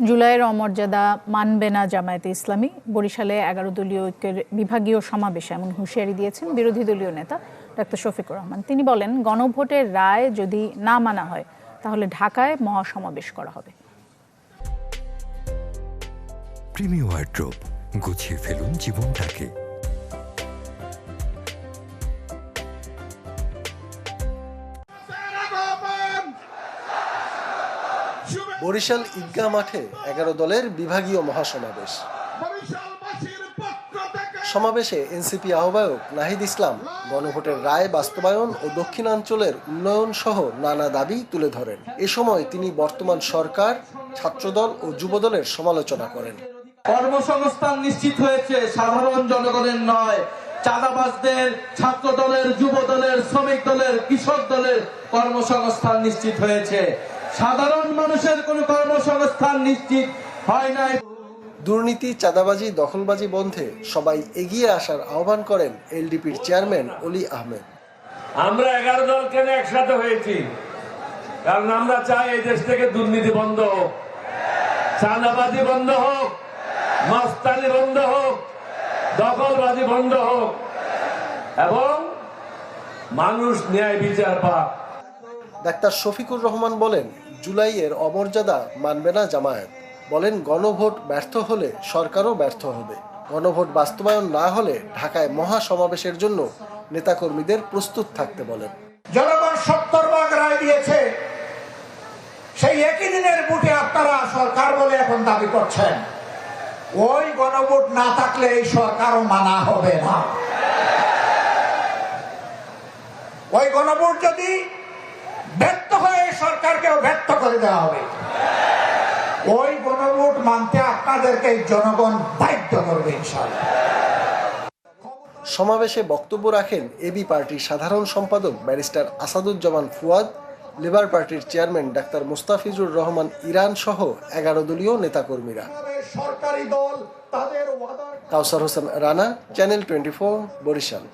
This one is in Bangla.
জুলাইয়ের অমর্যাদা মানবে না জামায়াতে ইসলামী। বরিশালে 11 দলীয় ঐক্যের বিভাগীয় সমাবেশে এমন হুঁশিয়ারি দিয়েছেন বিরোধী দলীয় নেতা ডাক্তার শফিকুর রহমান। তিনি বলেন, গণভোটের রায় যদি না মানা হয় তাহলে ঢাকায় মহাসমাবেশ করা হবে। প্রিমিয়ার ওয়ার্ড্রোব, গুছিয়ে ফেলুন জীবনটাকে। বরিশাল ঈদগাহ মাঠে 11 দলের বিভাগীয় মহাসমাবেশ। সমাবেশে এনসিপি আহ্বায়ক নাহিদ ইসলাম গণভোটের রায় বাস্তবায়ন ও দক্ষিণাঞ্চলের উন্নয়ন সহ নানা দাবি তুলে ধরেন। এ সময় তিনি বর্তমান সরকার, ছাত্রদল ও যুবদলের সমালোচনা করেন। কর্মসংস্থান নিশ্চিত হয়েছে, সাধারণ জনগণের নয়। চাঁদাবাজদের, ছাত্র দলের, যুব দলের, শ্রমিক দলের, কৃষক দলের কর্মসংস্থান নিশ্চিত হয়েছে। সাধারণ মানুষের কোনো কর্মসংস্থান নিশ্চিত হয় নাই। দুর্নীতি, চাঁদাবাজি, দখলবাজি বন্ধে সবাই এগিয়ে আসার আহ্বান করেন এলডিপির চেয়ারম্যান অলি আহমেদ। আমরা 11 দল কেন একসাথে হয়েছি? কারণ আমরা চাই এই দেশ থেকে দুর্নীতি বন্ধ হোক, চাঁদাবাজি বন্ধ হোক, মাস্তানি বন্ধ হোক, দখলবাজি বন্ধ হোক এবং মানুষ ন্যায় বিচার পাক। ডাক্তার শফিকুর রহমান বলেন, জুলাইয়ের অমর্যাদা মানবে না জামায়াত। বলেন, গণভোট ব্যর্থ হলে সরকারও ব্যর্থ হবে। গণভোট বাস্তবায়ন না হলে ঢাকায় মহাসমাবেশের জন্য নেতাকর্মীদের প্রস্তুত থাকতে বলেন। জনগণ 70 ভাগ রায় দিয়েছে, সেই একই দিনের ভোটে আপনারা সরকার বলে এখন দাবি করছেন। ওই গণভোট না থাকলে এই সরকারও মানা হবে না। ওই গণভোট যদি ব্যর্থ হয়, সরকারকেও ব্যর্থ করে দেওয়া হবে। ওই গণভোট মানতে আপনাদেরকে জনগণ বাধ্য করবে ইনশাআল্লাহ। সমাবেশে বক্তব্য রাখেন এবি পার্টির সাধারণ সম্পাদক ব্যারিস্টার আসাদুজ্জামান ফুয়াদ, লেবার পার্টির chairman doctor Mustafizur Rahman Iran সহ 11 দলীয় নেতাকর্মীরা। সরকারি দল তাদের কাউসার হোসেন রানা, চ্যানেল 24, বরিশাল।